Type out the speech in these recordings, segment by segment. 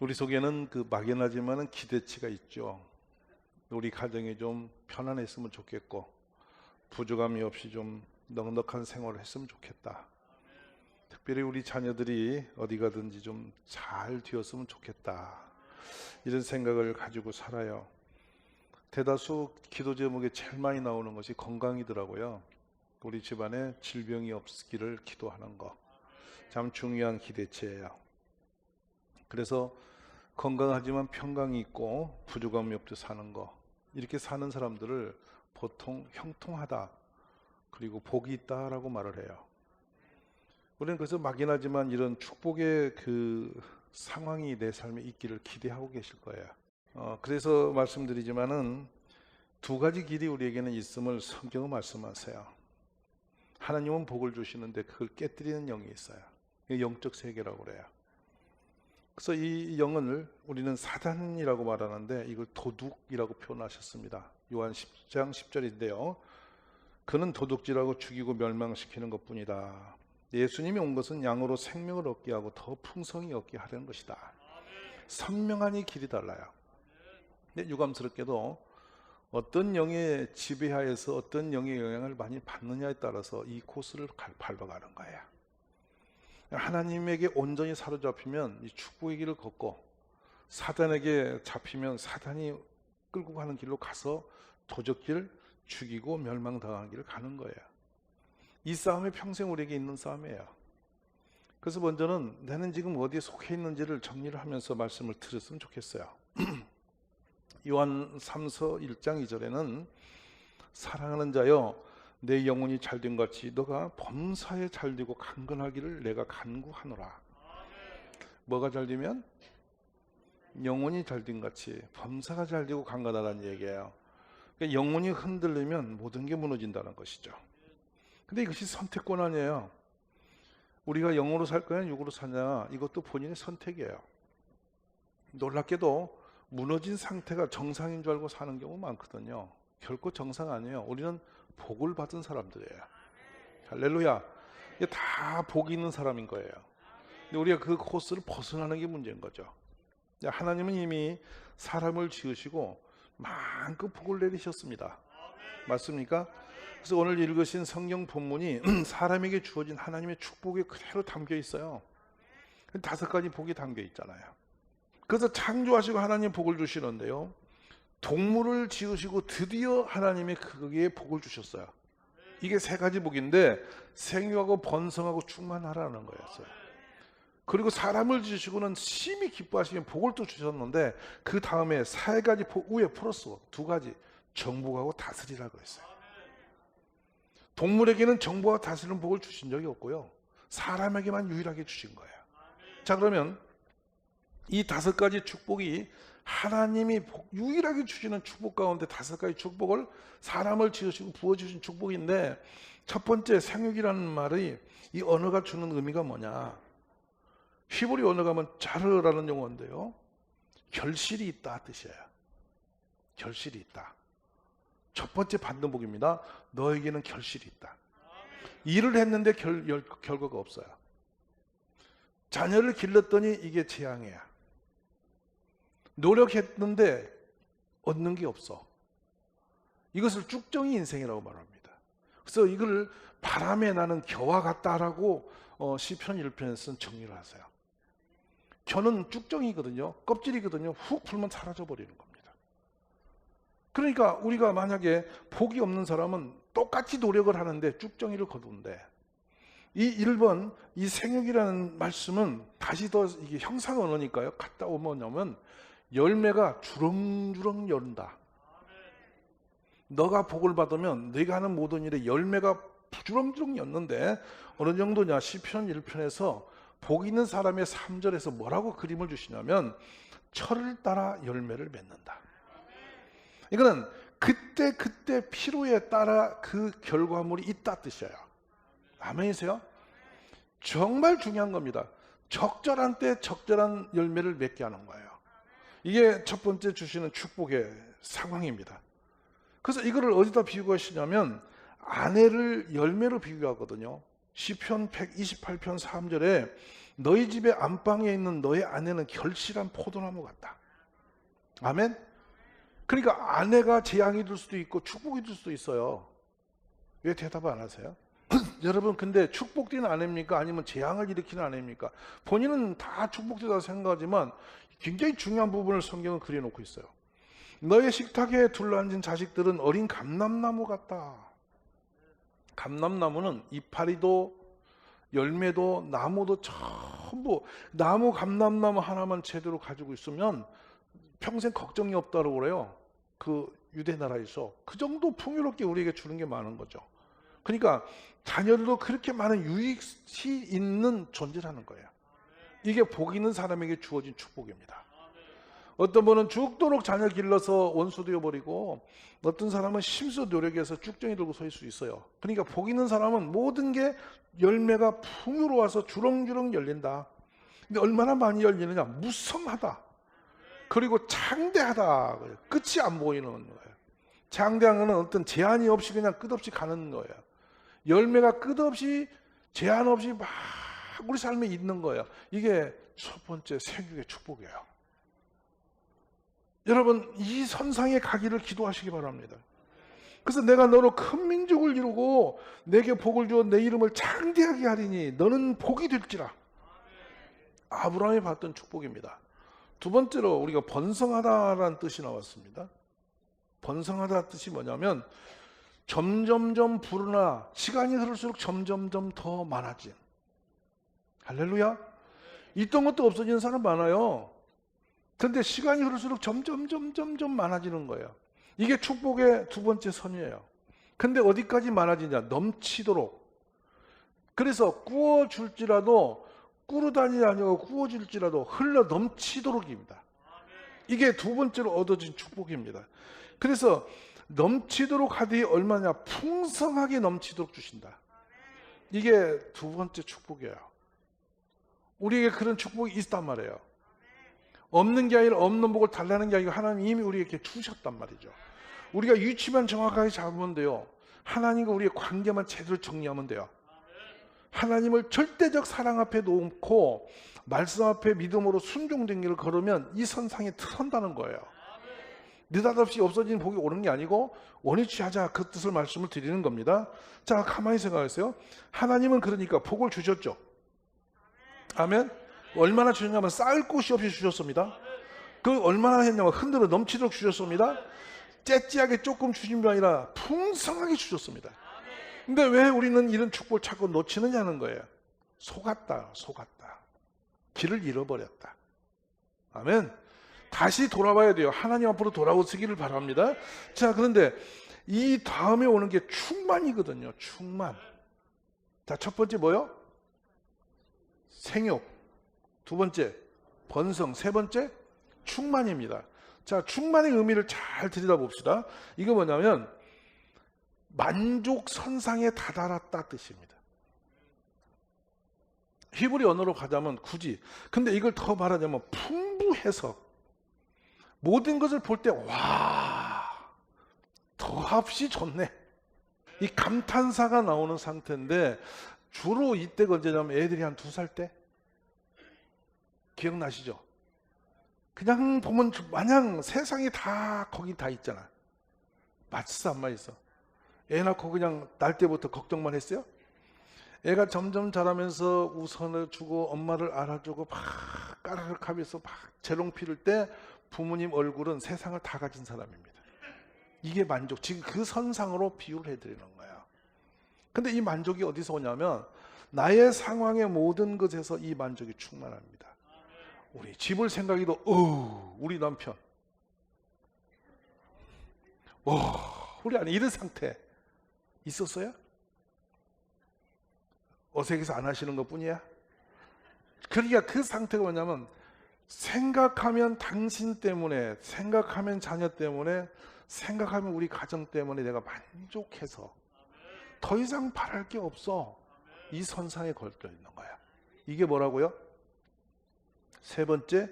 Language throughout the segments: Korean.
우리 속에는 그 막연하지만은 기대치가 있죠. 우리 가정이 좀 편안했으면 좋겠고, 부족함이 없이 좀 넉넉한 생활을 했으면 좋겠다. 특별히 우리 자녀들이 어디 가든지 좀 잘 되었으면 좋겠다. 이런 생각을 가지고 살아요. 대다수 기도 제목에 제일 많이 나오는 것이 건강이더라고요. 우리 집안에 질병이 없기를 기도하는 거. 참 중요한 기대치예요. 그래서 건강하지만 평강이 있고 부족함이 없이 사는 거, 이렇게 사는 사람들을 보통 형통하다, 그리고 복이 있다라고 말을 해요. 우리는 그래서 막연하지만 이런 축복의 그 상황이 내 삶에 있기를 기대하고 계실 거예요. 그래서 말씀드리지만은 두 가지 길이 우리에게는 있음을 성경은 말씀하세요. 하나님은 복을 주시는데 그걸 깨뜨리는 영이 있어요. 영적 세계라고 그래요. 그래서 이 영을 우리는 사단이라고 말하는데 이걸 도둑이라고 표현하셨습니다. 요한 10장 10절인데요. 그는 도둑질하고 죽이고 멸망시키는 것뿐이다. 예수님이 온 것은 양으로 생명을 얻게 하고 더 풍성히 얻게 하려는 것이다. 선명하니 길이 달라요. 근데 유감스럽게도 어떤 영의 지배하에서 어떤 영의 영향을 많이 받느냐에 따라서 이 코스를 밟아가는 거예요. 하나님에게 온전히 사로잡히면 이 축복의 길을 걷고, 사단에게 잡히면 사단이 끌고 가는 길로 가서 도적질, 죽이고 멸망당하는 길을 가는 거예요. 이 싸움이 평생 우리에게 있는 싸움이에요. 그래서 먼저는 나는 지금 어디에 속해 있는지를 정리를 하면서 말씀을 드렸으면 좋겠어요. 요한 3서 1장 2절에는 사랑하는 자여 내 영혼이 잘된 같이 너가 범사에 잘되고 강건하기를 내가 간구하노라. 뭐가 잘되면? 영혼이 잘된 같이 범사가 잘되고 강건하다는 얘기예요. 그러니까 영혼이 흔들리면 모든 게 무너진다는 것이죠. 근데 이것이 선택권 아니에요. 우리가 영으로 살 거냐 육으로 사냐, 이것도 본인의 선택이에요. 놀랍게도 무너진 상태가 정상인 줄 알고 사는 경우 많거든요. 결코 정상 아니에요. 우리는 복을 받은 사람들이에요. 할렐루야. 이게 다 복이 있는 사람인 거예요. 근데 우리가 그 코스를 벗어나는 게 문제인 거죠. 하나님은 이미 사람을 지으시고 마음껏 복을 내리셨습니다. 맞습니까? 그래서 오늘 읽으신 성경 본문이 사람에게 주어진 하나님의 축복이 그대로 담겨 있어요. 5가지 복이 담겨 있잖아요. 그래서 창조하시고 하나님 복을 주시는데요, 동물을 지으시고 드디어 하나님이 거기에 복을 주셨어요. 이게 3가지 복인데 생육하고 번성하고 충만하라는 거였어요. 그리고 사람을 지으시고는 심히 기뻐하시는 복을 또 주셨는데 그 다음에 4가지 복 위에 플러스 2가지 정복하고 다스리라고 했어요. 동물에게는 정복하고 다스리는 복을 주신 적이 없고요, 사람에게만 유일하게 주신 거예요. 자, 그러면 이 5가지 축복이 하나님이 유일하게 주시는 축복 가운데 5가지 축복을 사람을 지으시고 부어주신 축복인데, 첫 번째 생육이라는 말이 이 언어가 주는 의미가 뭐냐, 히브리 언어가 하면 자르라는 용어인데요, 결실이 있다 뜻이에요. 결실이 있다. 첫 번째 받는 복입니다. 너에게는 결실이 있다. 일을 했는데 결과가 없어요. 자녀를 길렀더니 이게 재앙이야. 노력했는데 얻는 게 없어. 이것을 쭉정이 인생이라고 말합니다. 그래서 이걸 바람에 나는 겨와 같다라고 시편 1편에서는 정리를 하세요. 겨는 쭉정이거든요. 껍질이거든요. 훅 풀면 사라져 버리는 겁니다. 그러니까 우리가 만약에 복이 없는 사람은 똑같이 노력을 하는데 쭉정이를 거두는데, 이 1번 이 생육이라는 말씀은 다시 더 이게 형상 언어니까요. 갔다 오면 열매가 주렁주렁 열린다. 너가 복을 받으면 네가 하는 모든 일에 열매가 주렁주렁 였는데 어느 정도냐, 시편 1편에서 복 있는 사람의 3절에서 뭐라고 그림을 주시냐면 철을 따라 열매를 맺는다. 이거는 그때 필요에 따라 그 결과물이 있다 뜻이에요. 아멘이세요? 정말 중요한 겁니다. 적절한 때 적절한 열매를 맺게 하는 거예요. 이게 첫 번째 주시는 축복의 상황입니다. 그래서 이거를 어디다 비유하시냐면 아내를 열매로 비유하거든요. 시편 128편 3절에 너희 집의 안방에 있는 너의 아내는 결실한 포도나무 같다. 아멘? 그러니까 아내가 재앙이 될 수도 있고 축복이 될 수도 있어요. 왜 대답 안 하세요? 여러분, 근데 축복되는 아내입니까? 아니면 재앙을 일으키는 아내입니까? 본인은 다 축복되다고 생각하지만 굉장히 중요한 부분을 성경은 그려놓고 있어요. 너의 식탁에 둘러앉은 자식들은 어린 감람나무 같다. 감람나무는 이파리도 열매도 나무도 전부, 나무 감람나무 하나만 제대로 가지고 있으면 평생 걱정이 없다고 그래요. 그 유대 나라에서 그 정도 풍요롭게 우리에게 주는 게 많은 거죠. 그러니까 자녀들도 그렇게 많은 유익이 있는 존재라는 거예요. 이게 복 있는 사람에게 주어진 축복입니다. 어떤 분은 죽도록 자녀 길러서 원수 되어버리고, 어떤 사람은 심수 노력해서 쭉정이 들고 설 수 있어요. 그러니까 복 있는 사람은 모든 게 열매가 풍요로워서 주렁주렁 열린다. 근데 얼마나 많이 열리느냐? 무성하다. 그리고 창대하다. 끝이 안 보이는 거예요. 창대한 것은 어떤 제한이 없이 그냥 끝없이 가는 거예요. 열매가 끝없이 제한 없이 막 우리 삶에 있는 거예요. 이게 첫 번째 생육의 축복이에요. 여러분, 이 선상에 가기를 기도하시기 바랍니다. 그래서 내가 너로 큰 민족을 이루고 내게 복을 주어 내 이름을 창대하게 하리니 너는 복이 될지라. 아브라함이 받던 축복입니다. 두 번째로 우리가 번성하다라는 뜻이 나왔습니다. 번성하다 뜻이 뭐냐면 점점점 부르나 시간이 흐를수록 점점점 더 많아진. 할렐루야. 있던 것도 없어지는 사람 많아요. 그런데 시간이 흐를수록 점점 많아지는 거예요. 이게 축복의 두 번째 선이에요. 근데 어디까지 많아지냐? 넘치도록. 그래서 구워줄지라도 꾸르다니 아니고 구워줄지라도 흘러 넘치도록입니다. 이게 두 번째로 얻어진 축복입니다. 그래서 넘치도록 하되 얼마냐? 풍성하게 넘치도록 주신다. 이게 두 번째 축복이에요. 우리에게 그런 축복이 있단 말이에요. 없는 게 아니라 없는 복을 달라는 게 아니고 하나님이 이미 우리에게 주셨단 말이죠. 우리가 위치만 정확하게 잡으면 돼요. 하나님과 우리의 관계만 제대로 정리하면 돼요. 하나님을 절대적 사랑 앞에 놓고 말씀 앞에 믿음으로 순종된 길을 걸으면 이 선상에 들어간다는 거예요. 느닷없이 없어진 복이 오는 게 아니고 원위치 하자, 그 뜻을 말씀을 드리는 겁니다. 자, 가만히 생각하세요. 하나님은 그러니까 복을 주셨죠. 아멘. 얼마나 주셨냐면 쌓을 곳이 없이 주셨습니다. 그 얼마나 했냐면 흔들어 넘치도록 주셨습니다. 째찌하게 조금 주신 게 아니라 풍성하게 주셨습니다. 근데 왜 우리는 이런 축복을 찾고 놓치느냐는 거예요. 속았다. 길을 잃어버렸다. 아멘. 다시 돌아와야 돼요. 하나님 앞으로 돌아오시기를 바랍니다. 자, 그런데 이 다음에 오는 게 충만이거든요. 충만. 자, 첫 번째 뭐요? 생육. 두 번째 번성. 세 번째 충만입니다. 자, 충만의 의미를 잘 들여다봅시다. 이거 뭐냐면 만족 선상에 다다랐다 뜻입니다. 히브리 언어로 가자면 굳이, 근데 이걸 더 말하자면 풍부해서 모든 것을 볼 때 와, 더없이 좋네, 이 감탄사가 나오는 상태인데, 주로 이때가 언제냐면 애들이 한 2살 때, 기억나시죠? 그냥 보면 마냥 세상이 다 거기 다 있잖아. 맞있어 안 맞있어? 애 낳고 그냥 날 때부터 걱정만 했어요? 애가 점점 자라면서 우선을 주고 엄마를 알아주고 막 까르륵 하면서 막 재롱 피울 때 부모님 얼굴은 세상을 다 가진 사람입니다. 이게 만족, 지금 그 선상으로 비유를 해드리는 거예요. 근데 이 만족이 어디서 오냐면 나의 상황의 모든 것에서 이 만족이 충만합니다. 우리 집을 생각해도 우리 남편 우리 안에 이런 상태 있었어요? 어색해서 안 하시는 것 뿐이야? 그러니까 그 상태가 뭐냐면 생각하면 당신 때문에, 생각하면 자녀 때문에, 생각하면 우리 가정 때문에 내가 만족해서 더 이상 바랄 게 없어. 이 선상에 걸려 있는 거야. 이게 뭐라고요? 세 번째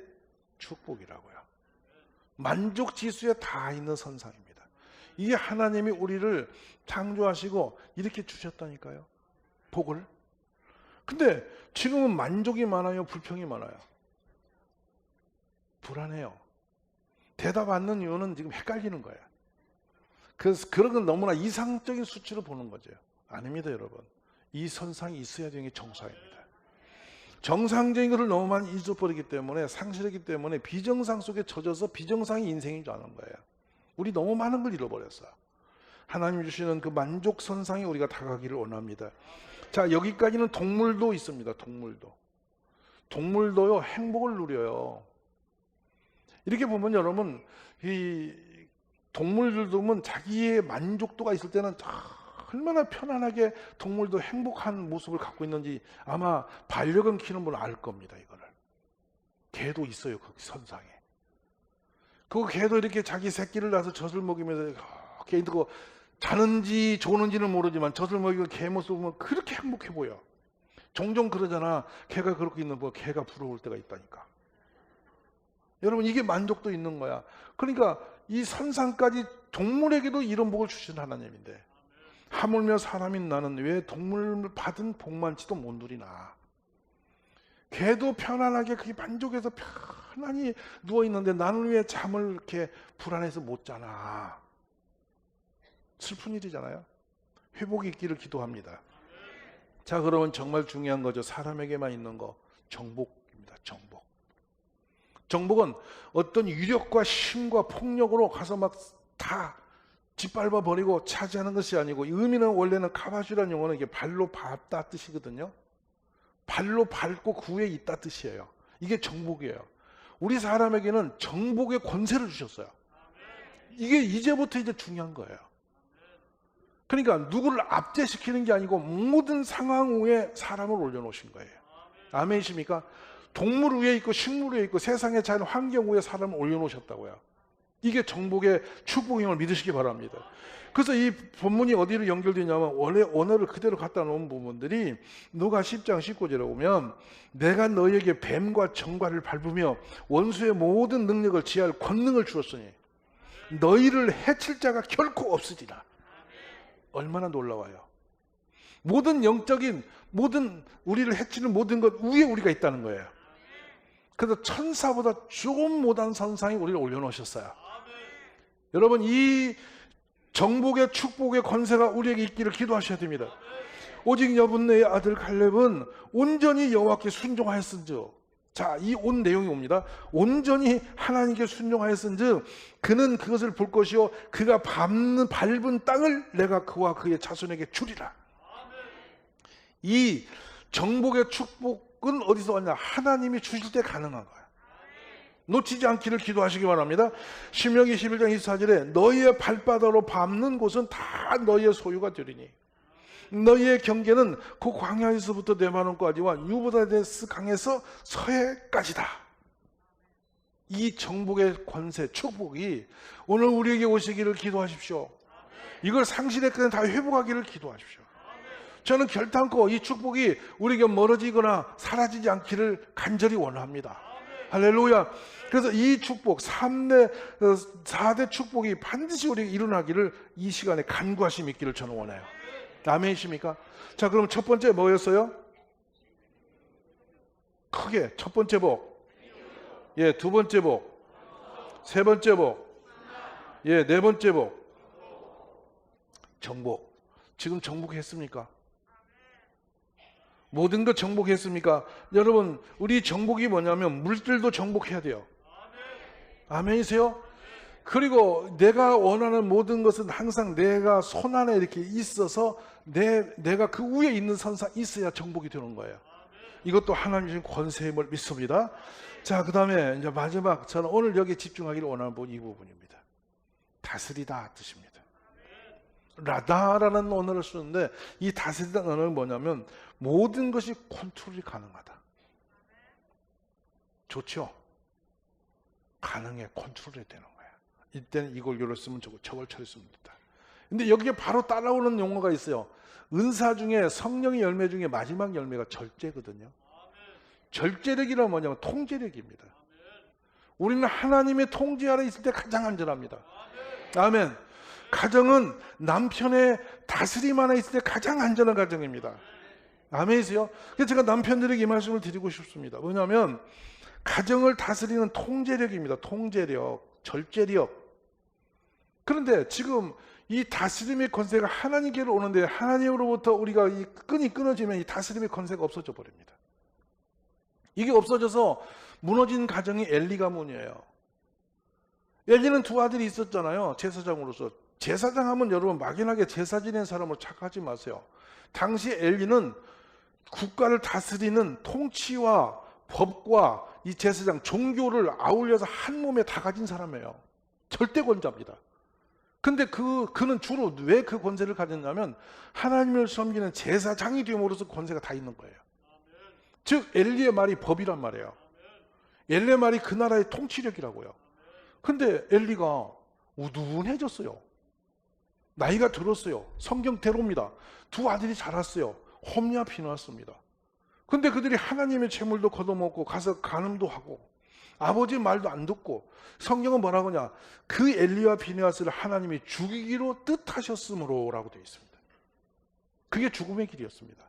축복이라고요. 만족 지수에 다 있는 선상입니다. 이게 하나님이 우리를 창조하시고 이렇게 주셨다니까요. 복을. 근데 지금은 만족이 많아요, 불평이 많아요? 불안해요. 대답 않는 이유는 지금 헷갈리는 거예요. 그래서 그런 건 너무나 이상적인 수치로 보는 거죠. 아닙니다, 여러분. 이 선상이 있어야 되는 게 정상입니다. 정상적인 것을 너무 많이 잊어버리기 때문에, 상실했기 때문에 비정상 속에 젖어서 비정상이 인생인 줄 아는 거예요. 우리 너무 많은 걸 잃어버렸어요. 하나님 주시는 그 만족 선상에 우리가 다가가기를 원합니다. 자, 여기까지는 동물도 있습니다. 동물도요 행복을 누려요. 이렇게 보면 여러분, 이 동물들도 보면 자기의 만족도가 있을 때는 얼마나 편안하게 동물도 행복한 모습을 갖고 있는지 아마 반려견 키우는 분은 알 겁니다. 이거를. 개도 있어요, 그 선상에. 그 개도 이렇게 자기 새끼를 낳아서 젖을 먹이면서 개도 자는지 조는지는 모르지만 젖을 먹이고 개 모습 보면 그렇게 행복해 보여. 종종 그러잖아. 개가 그렇게 있는 거 개가 부러울 때가 있다니까. 여러분, 이게 만족도 있는 거야. 그러니까 이 선상까지 동물에게도 이런 복을 주신 하나님인데, 하물며 사람인 나는 왜 동물 받은 복만치도 못 누리나. 개도 편안하게 그게 만족해서 편안히 누워있는데 나는 왜 잠을 이렇게 불안해서 못 자나. 슬픈 일이잖아요. 회복이 있기를 기도합니다. 자, 그러면 정말 중요한 거죠. 사람에게만 있는 거, 정복입니다. 정복은 어떤 유력과 힘과 폭력으로 가서 막 다 짓밟아 버리고 차지하는 것이 아니고, 의미는 원래는 카바슈라는 용어는 이게 발로 밟다 뜻이거든요. 발로 밟고 그 위에 있다 뜻이에요. 이게 정복이에요. 우리 사람에게는 정복의 권세를 주셨어요. 이게 이제부터 이제 중요한 거예요. 그러니까 누구를 압제시키는 게 아니고 모든 상황 위에 사람을 올려놓으신 거예요. 아멘이십니까? 동물 위에 있고 식물 위에 있고 세상에 자연 환경 위에 사람을 올려놓으셨다고요. 이게 정복의 축복임을 믿으시기 바랍니다. 그래서 이 본문이 어디로 연결되냐면, 원래 언어를 그대로 갖다 놓은 부분들이 누가 10장 19절에 보면, 내가 너에게 뱀과 정갈을 밟으며 원수의 모든 능력을 지할 권능을 주었으니 너희를 해칠 자가 결코 없으리라. 얼마나 놀라워요. 모든 영적인, 모든 우리를 해치는 모든 것 위에 우리가 있다는 거예요. 그래서 천사보다 조금 못한 선상에 우리를 올려놓으셨어요. 여러분, 이 정복의 축복의 권세가 우리에게 있기를 기도하셔야 됩니다. 오직 여분네의 아들 갈렙은 온전히 여호와께 순종하였은즉, 자, 이 온 내용이 옵니다. 온전히 하나님께 순종하였은즉 그는 그것을 볼 것이요 그가 밟은 땅을 내가 그와 그의 자손에게 주리라. 이 정복의 축복은 어디서 왔냐? 하나님이 주실 때 가능한 거야. 놓치지 않기를 기도하시기 바랍니다. 신명기 11장 24절에 너희의 발바닥으로 밟는 곳은 다 너희의 소유가 되리니 너희의 경계는 그 광야에서부터 레바논까지와 유브라데스 강에서 서해까지다. 이 정복의 권세, 축복이 오늘 우리에게 오시기를 기도하십시오. 이걸 상실했거든 다 회복하기를 기도하십시오. 저는 결단코 이 축복이 우리에게 멀어지거나 사라지지 않기를 간절히 원합니다. 할렐루야. 그래서 이 축복, 4대 축복이 반드시 우리에게 일어나기를 이 시간에 간구하심 있기를 저는 원해요. 아멘이십니까? 자, 그럼 첫 번째 뭐였어요? 크게 첫 번째 복, 예, 두 번째 복, 세 번째 복, 예, 네 번째 복, 정복. 지금 정복했습니까? 모든 것 정복했습니까? 여러분, 우리 정복이 뭐냐면 물들도 정복해야 돼요. 아멘이세요? 그리고 내가 원하는 모든 것은 항상 내가 손 안에 이렇게 있어서 내가 그 위에 있는 선상 있어야 정복이 되는 거예요. 이것도 하나님 주신 권세임을 믿습니다. 자, 그 다음에 이제 마지막, 저는 오늘 여기에 집중하기를 원하는 부분이 이 부분입니다. 다스리다 뜻입니다. 라다라는 언어를 쓰는데, 이 다스리다는 언어는 뭐냐면 모든 것이 컨트롤이 가능하다. 좋죠? 가능해. 컨트롤이 되는 거야. 이때는 이걸 요로 쓰면 저걸 저리 쓰면 된다. 근데 여기에 바로 따라오는 용어가 있어요. 은사 중에, 성령의 열매 중에 마지막 열매가 절제거든요. 절제력이란 뭐냐면 통제력입니다. 우리는 하나님의 통제 아래 있을 때 가장 안전합니다. 아멘. 가정은 남편의 다스림 안에 있을 때 가장 안전한 가정입니다. 아멘이세요? 그래서 제가 남편들에게 이 말씀을 드리고 싶습니다. 뭐냐면 가정을 다스리는 통제력입니다. 통제력, 절제력. 그런데 지금 이 다스림의 권세가 하나님께로 오는데 하나님으로부터 우리가 이 끈이 끊어지면 이 다스림의 권세가 없어져 버립니다. 이게 없어져서 무너진 가정이 엘리 가문이에요. 엘리는 두 아들이 있었잖아요. 제사장으로서. 제사장 하면 여러분 막연하게 제사 지낸 사람으로 착각하지 마세요. 당시 엘리는 국가를 다스리는 통치와 법과 이 제사장, 종교를 아울러서 한 몸에 다 가진 사람이에요. 절대 권자입니다. 근데 그는 주로 왜 그 권세를 가졌냐면 하나님을 섬기는 제사장이 됨으로써 권세가 다 있는 거예요. 즉 엘리의 말이 법이란 말이에요. 엘리의 말이 그 나라의 통치력이라고요. 근데 엘리가 우둔해졌어요. 나이가 들었어요. 성경대로입니다. 두 아들이 자랐어요. 홈리와 피나왔습니다. 근데 그들이 하나님의 재물도 걷어먹고 가서 간음도 하고 아버지 말도 안 듣고 성경은 뭐라고 하냐, 그 엘리와 비느하스를 하나님이 죽이기로 뜻하셨으므로 라고 되어 있습니다. 그게 죽음의 길이었습니다.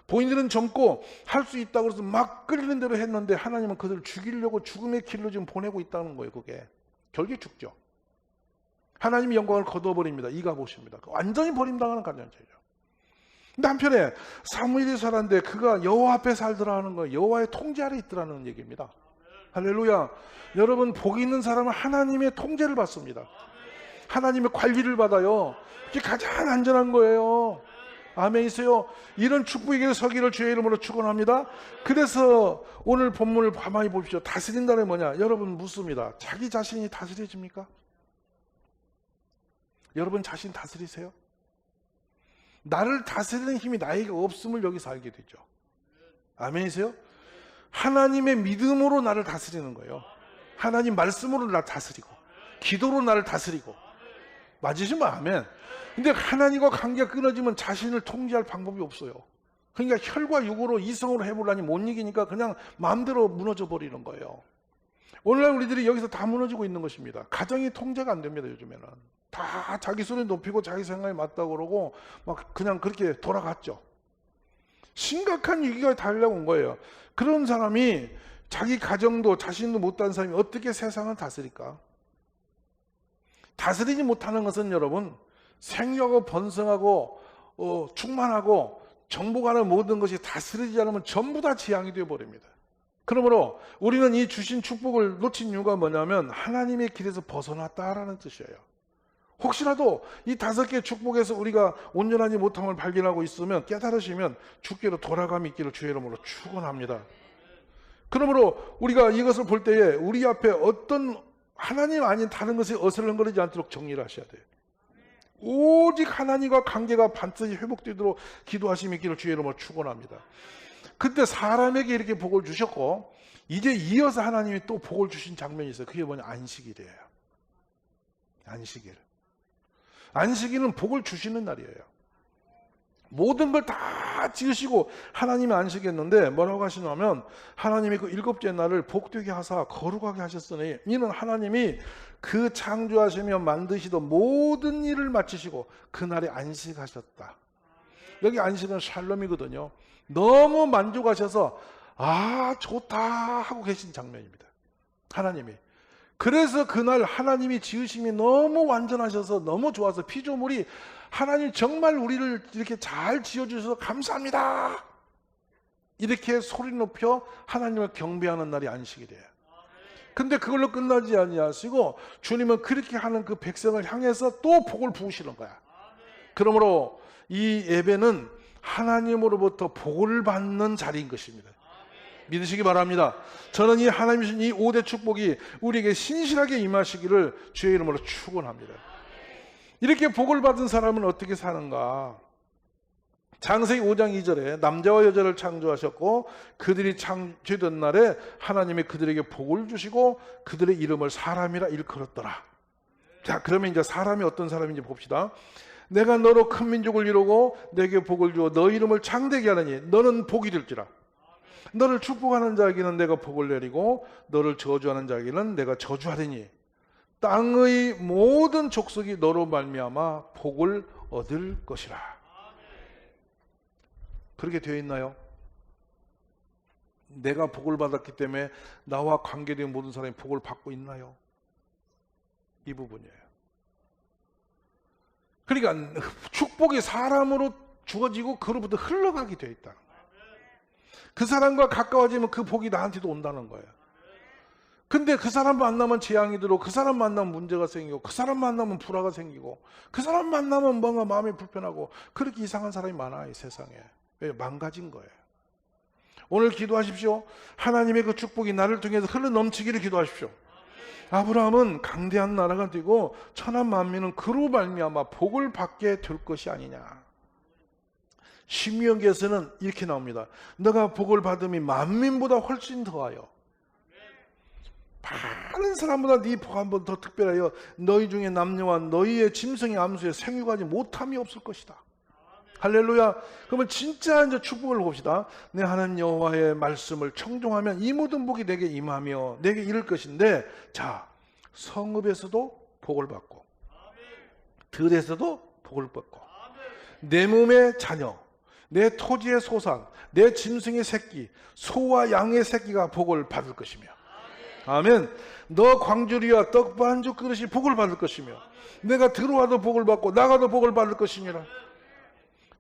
본인들은 젊고 할 수 있다고 해서 막 끌리는 대로 했는데 하나님은 그들을 죽이려고 죽음의 길로 지금 보내고 있다는 거예요. 그게 결국에 죽죠. 하나님이 영광을 거둬버립니다. 이가봇입니다. 완전히 버림당하는 간장제죠. 근데 한편에 사무엘이 살았는데 그가 여호와 앞에 살더라 하는 거예요. 여호와의 통제 아래 있더라는 얘기입니다. 할렐루야. 여러분, 복이 있는 사람은 하나님의 통제를 받습니다. 하나님의 관리를 받아요. 그게 가장 안전한 거예요. 아멘이세요. 이런 축복에게 서기를 주의 이름으로 축원합니다. 그래서 오늘 본문을 가만히 보십시오. 다스린다는 뭐냐? 여러분 묻습니다. 자기 자신이 다스려집니까? 여러분 자신 다스리세요? 나를 다스리는 힘이 나에게 없음을 여기서 알게 되죠. 아멘이세요? 하나님의 믿음으로 나를 다스리는 거예요. 하나님 말씀으로 나를 다스리고 기도로 나를 다스리고. 맞으시면 아멘. 근데 하나님과 관계가 끊어지면 자신을 통제할 방법이 없어요. 그러니까 혈과 육으로 이성으로 해보려니 못 이기니까 그냥 마음대로 무너져 버리는 거예요. 오늘날 우리들이 여기서 다 무너지고 있는 것입니다. 가정이 통제가 안 됩니다. 요즘에는 다 자기 소리 높이고 자기 생각에 맞다고 그러고 막 그냥 그렇게 돌아갔죠. 심각한 위기가 달려온 거예요. 그런 사람이 자기 가정도 자신도 못한 사람이 어떻게 세상을 다스릴까? 다스리지 못하는 것은 여러분 생육하고 번성하고 충만하고 정복하는 모든 것이 다스리지 않으면 전부 다 재앙이 되어버립니다. 그러므로 우리는 이 주신 축복을 놓친 이유가 뭐냐면 하나님의 길에서 벗어났다라는 뜻이에요. 혹시라도 이 5개의 축복에서 우리가 온전하지 못함을 발견하고 있으면 깨달으시면 주께로 돌아감이 있기를 주의 이름으로 축원합니다. 그러므로 우리가 이것을 볼 때에 우리 앞에 어떤 하나님 아닌 다른 것이 어슬렁거리지 않도록 정리를 하셔야 돼요. 오직 하나님과 관계가 반드시 회복되도록 기도하심이 있기를 주의 이름으로 축원합니다. 그때 사람에게 이렇게 복을 주셨고 이제 이어서 하나님이 또 복을 주신 장면이 있어요. 그게 뭐냐? 안식일이에요. 안식일. 안식일은 복을 주시는 날이에요. 모든 걸 다 지으시고 하나님이 안식했는데 뭐라고 하시냐면 하나님이 그 7째 날을 복되게 하사 거룩하게 하셨으니 이는 하나님이 그 창조하시며 만드시던 모든 일을 마치시고 그날에 안식하셨다. 여기 안식은 샬롬이거든요. 너무 만족하셔서 아 좋다 하고 계신 장면입니다. 하나님이. 그래서 그날 하나님이 지으심이 너무 완전하셔서 너무 좋아서 피조물이 하나님 정말 우리를 이렇게 잘 지어주셔서 감사합니다 이렇게 소리 높여 하나님을 경배하는 날이 안식일이에요. 근데 그걸로 끝나지 아니하시고 주님은 그렇게 하는 그 백성을 향해서 또 복을 부으시는 거야. 그러므로 이 예배는 하나님으로부터 복을 받는 자리인 것입니다. 믿으시기 바랍니다. 저는 이 하나님이 주신 이 5대 축복이 우리에게 신실하게 임하시기를 주의 이름으로 축원합니다. 이렇게 복을 받은 사람은 어떻게 사는가? 창세기 5장 2절에 남자와 여자를 창조하셨고 그들이 창조된 날에 하나님이 그들에게 복을 주시고 그들의 이름을 사람이라 일컬었더라. 자, 그러면 이제 사람이 어떤 사람인지 봅시다. 내가 너로 큰 민족을 이루고 내게 복을 주어 너 이름을 창대게 하느니 너는 복이 될지라. 너를 축복하는 자에게는 내가 복을 내리고 너를 저주하는 자에게는 내가 저주하리니 땅의 모든 족속이 너로 말미암아 복을 얻을 것이라. 그렇게 되어 있나요? 내가 복을 받았기 때문에 나와 관계된 모든 사람이 복을 받고 있나요? 이 부분이에요. 그러니까 축복이 사람으로 주어지고 그로부터 흘러가게 되어 있다. 그 사람과 가까워지면 그 복이 나한테도 온다는 거예요. 근데 그 사람 만나면 재앙이 들어오고, 그 사람 만나면 문제가 생기고, 그 사람 만나면 불화가 생기고, 그 사람 만나면 뭔가 마음이 불편하고, 그렇게 이상한 사람이 많아요, 이 세상에. 왜? 망가진 거예요. 오늘 기도하십시오. 하나님의 그 축복이 나를 통해서 흘러 넘치기를 기도하십시오. 아브라함은 강대한 나라가 되고 천한 만민은 그로 말미암아 복을 받게 될 것이 아니냐. 신명기에서는 이렇게 나옵니다. 너가 복을 받음이 만민보다 훨씬 더하여 많은 사람보다 네 복 한 번 더 특별하여 너희 중에 남녀와 너희의 짐승의 암수에 생육하지 못함이 없을 것이다. 할렐루야. 그러면 진짜 이제 축복을 봅시다. 내 하나님 여호와의 말씀을 청종하면 이 모든 복이 내게 임하며 내게 이를 것인데, 자, 성읍에서도 복을 받고 들에서도 복을 받고 내 몸의 자녀, 내 토지의 소산, 내 짐승의 새끼, 소와 양의 새끼가 복을 받을 것이며, 아멘. 너 광주리와 떡 반죽 그릇이 복을 받을 것이며, 내가 들어와도 복을 받고 나가도 복을 받을 것이니라.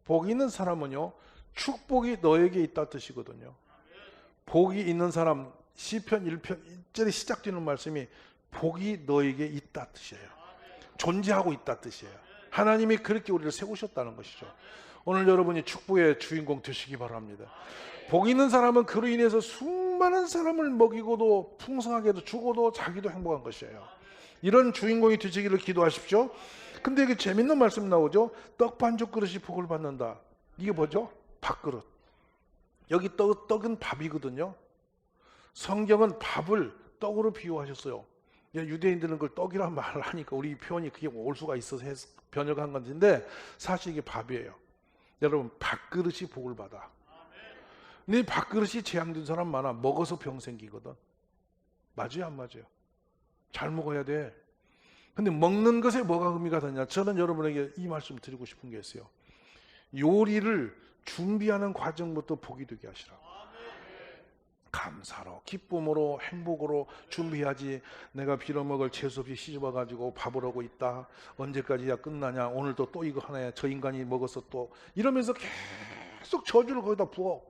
복이 있는 사람은요, 축복이 너에게 있다 뜻이거든요. 복이 있는 사람, 시편 1편 1절에 시작되는 말씀이 복이 너에게 있다 뜻이에요. 존재하고 있다 뜻이에요. 하나님이 그렇게 우리를 세우셨다는 것이죠. 오늘 여러분이 축복의 주인공 되시기 바랍니다. 복 있는 사람은 그로 인해서 수많은 사람을 먹이고도 풍성하게도 주고도 자기도 행복한 것이에요. 이런 주인공이 되시기를 기도하십시오. 근데 이게 재밌는 말씀 나오죠. 떡 반죽 그릇이 복을 받는다. 이게 뭐죠? 밥그릇. 여기 떡은 밥이거든요. 성경은 밥을 떡으로 비유하셨어요. 유대인들은 그걸 떡이란 말을 하니까 우리 표현이 그게 올 수가 있어서 번역한 건데, 사실 이게 밥이에요. 여러분, 밥그릇이 복을 받아. 근데 밥그릇이 재앙된 사람 많아. 먹어서 병 생기거든. 맞아요, 안 맞아요? 잘 먹어야 돼. 근데 먹는 것에 뭐가 의미가 되냐? 저는 여러분에게 이 말씀 드리고 싶은 게 있어요. 요리를 준비하는 과정부터 복이 되게 하시라고. 감사로, 기쁨으로, 행복으로 준비하지. 내가 빌어먹을 재수 없이 시집와가지고 밥을 하고 있다. 언제까지야 끝나냐? 오늘도 또 이거 하나야. 저 인간이 먹어서 또 이러면서 계속 저주를 거기다 부어.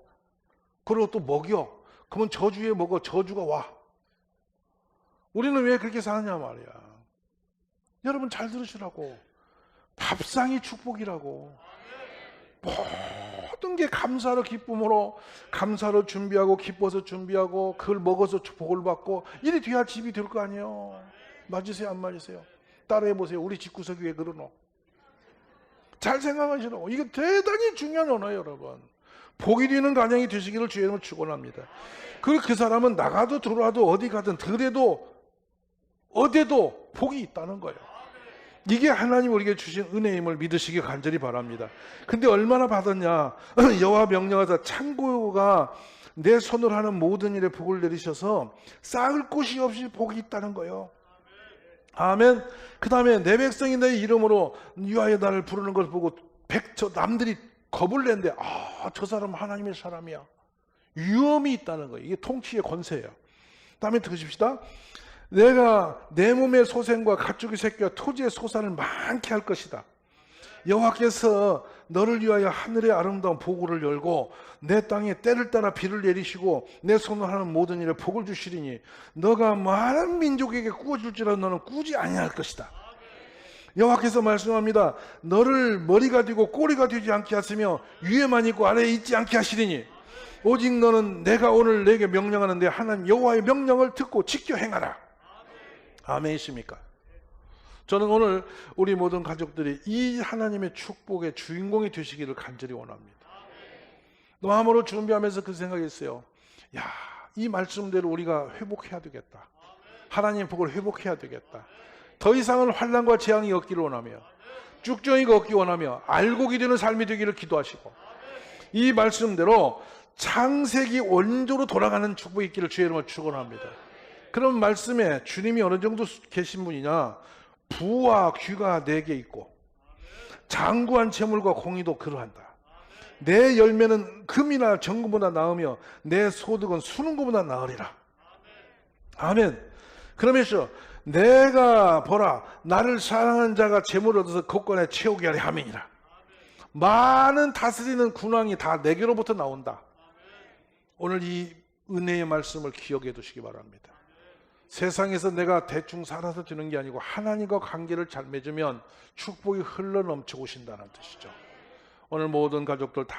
그리고 또 먹여. 그러면 저주에 먹어. 저주가 와. 우리는 왜 그렇게 사느냐 말이야. 여러분 잘 들으시라고. 밥상이 축복이라고. 모든 게 감사로, 기쁨으로, 감사로 준비하고 기뻐서 준비하고 그걸 먹어서 복을 받고 이리 돼야 집이 될 거 아니에요. 맞으세요, 안 맞으세요? 따라해 보세요. 우리 집구석이 왜 그러노? 잘 생각하시라고. 이거 대단히 중요한 언어예요, 여러분. 복이 되는 가정이 되시기를 주의 이름으로 축원합니다. 그리고 그 사람은 나가도 들어와도 어디 가든 들에도 어디에도 복이 있다는 거예요. 이게 하나님 우리에게 주신 은혜임을 믿으시기 간절히 바랍니다. 근데 얼마나 받았냐? 여호와 명령하사 창고가 내 손으로 하는 모든 일에 복을 내리셔서 쌓을 곳이 없이 복이 있다는 거예요. 아멘. 그 다음에 내 백성이 내 이름으로 위하여 나를 부르는 걸 보고 남들이 겁을 낸데, 저 사람은 하나님의 사람이야. 위험이 있다는 거예요. 이게 통치의 권세예요. 다음에 들으십시다. 내가 내 몸의 소생과 가축의 새끼와 토지의 소산을 많게 할 것이다. 여호와께서 너를 위하여 하늘의 아름다운 보고를 열고 내 땅에 때를 따라 비를 내리시고 내 손으로 하는 모든 일에 복을 주시리니 너가 많은 민족에게 꾸어줄지라도 너는 꾸지 아니할 것이다. 여호와께서 말씀합니다. 너를 머리가 되고 꼬리가 되지 않게 하시며 위에만 있고 아래에 있지 않게 하시리니 오직 너는 내가 오늘 내게 명령하는데 하나님 여호와의 명령을 듣고 지켜 행하라. 아멘이십니까? 저는 오늘 우리 모든 가족들이 이 하나님의 축복의 주인공이 되시기를 간절히 원합니다. 마음으로 준비하면서 그 생각했어요. 야, 이 말씀대로 우리가 회복해야 되겠다. 하나님의 복을 회복해야 되겠다. 더 이상은 환난과 재앙이 없기를 원하며 쭉정이가 없기 원하며 알곡이 되는 삶이 되기를 기도하시고 이 말씀대로 창세기 원조로 돌아가는 축복이 있기를 주의 이름으로 축원합니다. 그런 말씀에 주님이 어느 정도 계신 분이냐? 부와 귀가 내게 있고 장구한 재물과 공의도 그러한다. 내 열매는 금이나 정금보다 나으며 내 소득은 수능보다 나으리라. 아멘. 그러면서 내가 보라 나를 사랑하는 자가 재물을 얻어서 곳간에 채우게 하리 함이니라. 많은 다스리는 군왕이 다 내게로부터 나온다. 오늘 이 은혜의 말씀을 기억해 두시기 바랍니다. 세상에서 내가 대충 살아서 되는 게 아니고 하나님과 관계를 잘 맺으면 축복이 흘러 넘쳐 오신다는 뜻이죠. 오늘 모든 가족들 다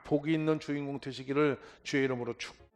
복이 있는 주인공 되시기를 주의 이름으로 축복합니다.